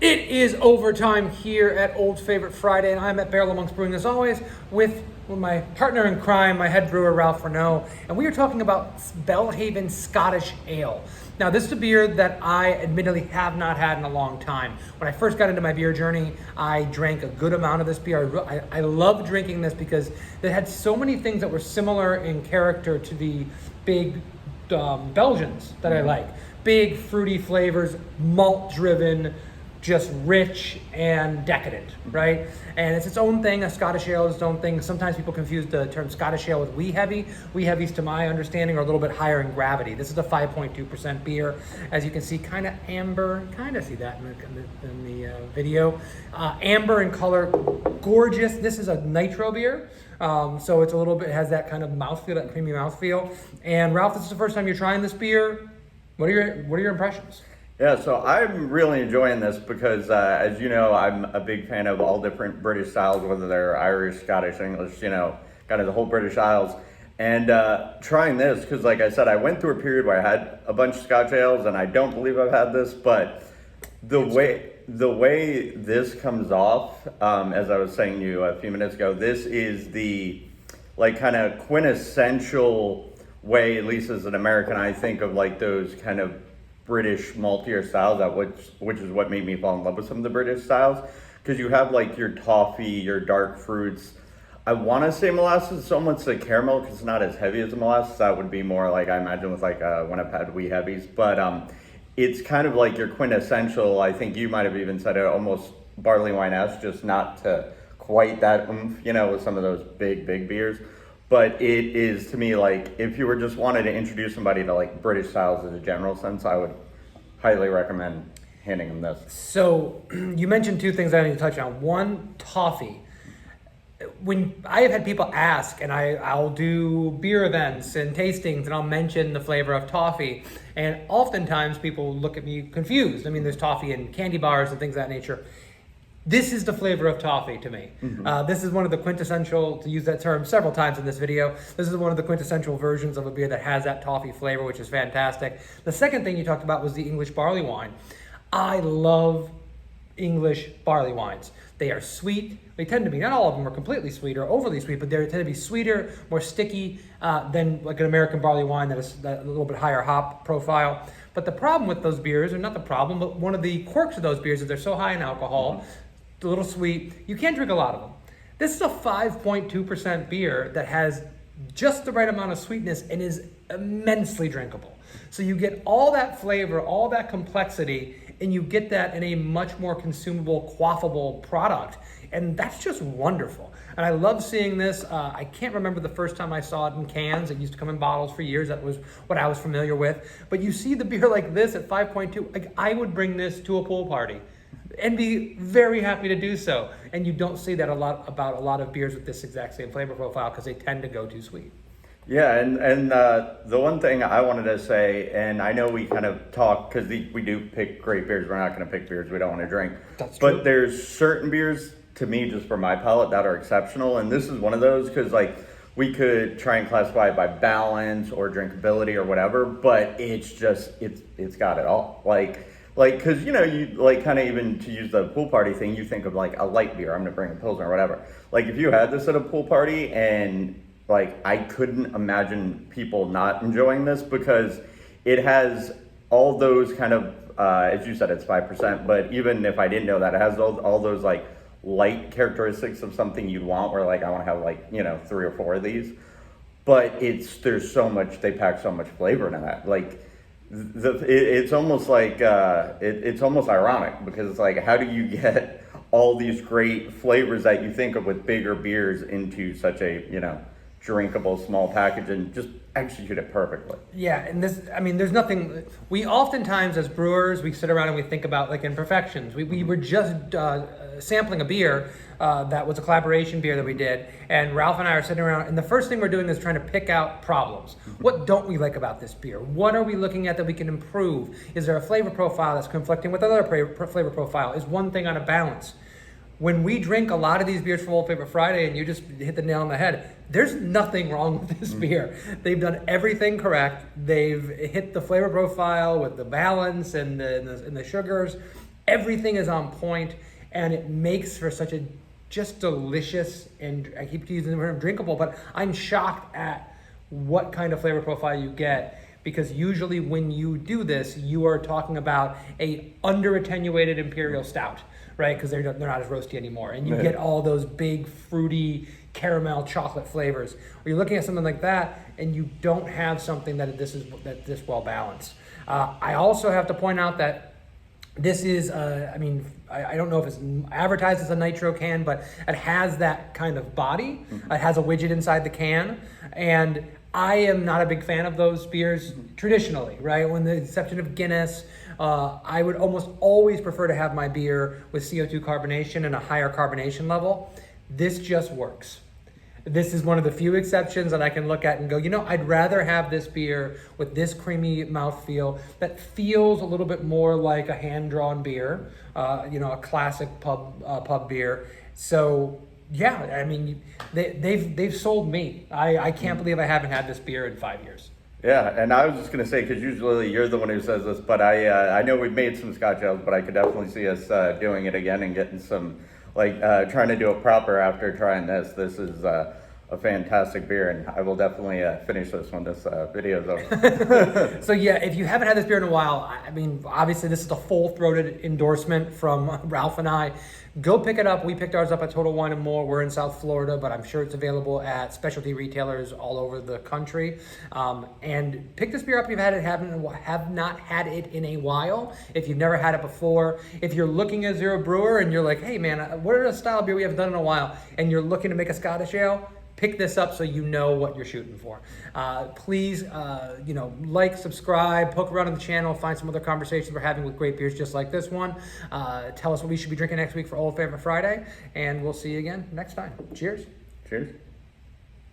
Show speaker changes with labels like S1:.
S1: It is overtime here at Old Favorite Friday, and I'm at Barrel Amongst Brewing as always with my partner in crime, my head brewer Ralph Renault, and we are talking about Belhaven Scottish Ale. Now, this is a beer that I admittedly have not had in a long time. When I first got into my beer journey, I drank a good amount of this beer. I love drinking this because it had so many things that were similar in character to the big Belgians that I like. Big fruity flavors, malt-driven, just rich and decadent, right? And it's its own thing. A Scottish ale is its own thing. Sometimes people confuse the term Scottish ale with wee heavy. Wee heavies, to my understanding, are a little bit higher in gravity. This is a 5.2% beer. As you can see, kind of amber. Kind of see that in the video. Amber in color, gorgeous. This is a nitro beer. So it's a little bit, has that kind of mouthfeel, that creamy mouthfeel. And Ralph, this is the first time you're trying this beer. What are your impressions?
S2: Yeah, so I'm really enjoying this because, as you know, I'm a big fan of all different British styles, whether they're Irish, Scottish, English, kind of the whole British Isles. And trying this, because like I said, I went through a period where I had a bunch of Scotch ales, and I don't believe I've had this, but the way this comes off, as I was saying to you a few minutes ago, this is the like kind of quintessential way, at least as an American, I think of like those kind of British maltier styles, which is what made me fall in love with some of the British styles, because you have like your toffee, your dark fruits. I want to say molasses, it's almost like caramel because it's not as heavy as a molasses. That would be more like I imagine with like when I've had wee heavies, but it's kind of like your quintessential. I think you might have even said it, almost barley wine-esque, just not to quite that oomph, with some of those big beers. But it is, to me, like, if you were just wanting to introduce somebody to, like, British styles in a general sense, I would highly recommend handing them this.
S1: So, you mentioned two things I need to touch on. One, toffee. When I have had people ask, and I'll do beer events and tastings, and I'll mention the flavor of toffee, and oftentimes people look at me confused. I mean, there's toffee in candy bars and things of that nature. This is the flavor of toffee to me.
S2: Mm-hmm.
S1: This is one of the quintessential, to use that term several times in this video, this is one of the quintessential versions of a beer that has that toffee flavor, which is fantastic. The second thing you talked about was the English barley wine. I love English barley wines. They are sweet. They tend to be, not all of them are completely sweet or overly sweet, but they tend to be sweeter, more sticky than like an American barley wine that is a little bit higher hop profile. But the problem with those beers, or not the problem, but one of the quirks of those beers is they're so high in alcohol, a little sweet, you can't drink a lot of them. This is a 5.2% beer that has just the right amount of sweetness and is immensely drinkable. So you get all that flavor, all that complexity, and you get that in a much more consumable, quaffable product. And that's just wonderful. And I love seeing this. I can't remember the first time I saw it in cans. It used to come in bottles for years. That was what I was familiar with. But you see the beer like this at 5.2, like I would bring this to a pool party and be very happy to do so. And you don't see that about a lot of beers with this exact same flavor profile because they tend to go too sweet.
S2: Yeah, and the one thing I wanted to say, and I know we kind of talk, because we do pick great beers, we're not going to pick beers we don't want to drink.
S1: That's true.
S2: But there's certain beers, to me, just for my palate, that are exceptional, and this is one of those, because like, we could try and classify it by balance or drinkability or whatever, but it's just, it's got it all. Like, because, you like kind of even to use the pool party thing, you think of like a light beer, I'm going to bring a Pilsner or whatever. Like if you had this at a pool party and like I couldn't imagine people not enjoying this because it has all those kind of, as you said, it's 5%, but even if I didn't know that, it has all those like light characteristics of something you'd want where like I want to have like, 3 or 4 of these. But there's so much, they pack so much flavor into that. Like, it's almost like it's almost ironic because it's like, how do you get all these great flavors that you think of with bigger beers into such a drinkable small package and just execute it perfectly?
S1: Yeah, and there's nothing. We oftentimes as brewers we sit around and we think about like imperfections. We were just sampling a beer that was a collaboration beer that we did, and Ralph and I are sitting around, and the first thing we're doing is trying to pick out problems. What don't we like about this beer? What are we looking at that we can improve? Is there a flavor profile that's conflicting with another flavor profile? Is one thing on a balance? When we drink a lot of these beers from Old Favorite Friday, and you just hit the nail on the head, there's nothing wrong with this beer. They've done everything correct. They've hit the flavor profile with the balance and the sugars. Everything is on point, and it makes for such a just delicious, and I keep using the word drinkable, but I'm shocked at what kind of flavor profile you get, because usually when you do this, you are talking about a under attenuated imperial stout, right? Because they're not as roasty anymore, and you get all those big fruity caramel chocolate flavors. Or you're looking at something like that, and you don't have something that this well balanced. I also have to point out that this is, I don't know if it's advertised as a nitro can, but it has that kind of body. It has a widget inside the can. And I am not a big fan of those beers traditionally, right? With the exception of Guinness, I would almost always prefer to have my beer with CO2 carbonation and a higher carbonation level. This just works. This is one of the few exceptions that I can look at and go, I'd rather have this beer with this creamy mouthfeel that feels a little bit more like a hand-drawn beer, a classic pub beer. So yeah, I mean, they've sold me. I can't believe I haven't had this beer in 5 years.
S2: Yeah, and I was just gonna say, because usually you're the one who says this, but I know we've made some Scotch ales, but I could definitely see us doing it again and getting some, trying to do it proper after trying this. This is a fantastic beer, and I will definitely finish this when this video's over.
S1: So yeah, if you haven't had this beer in a while, I mean, obviously this is a full-throated endorsement from Ralph and I. Go pick it up. We picked ours up at Total Wine & More. We're in South Florida, but I'm sure it's available at specialty retailers all over the country. And pick this beer up if you have not had it in a while. If you've never had it before. If you're looking at Zero Brewer and you're like, hey man, what are the style of beer we haven't done in a while? And you're looking to make a Scottish ale, pick this up so you know what you're shooting for. Please, like, subscribe, poke around on the channel, find some other conversations we're having with great beers just like this one. Tell us what we should be drinking next week for Old Favorite Friday, and we'll see you again next time. Cheers.
S2: Cheers.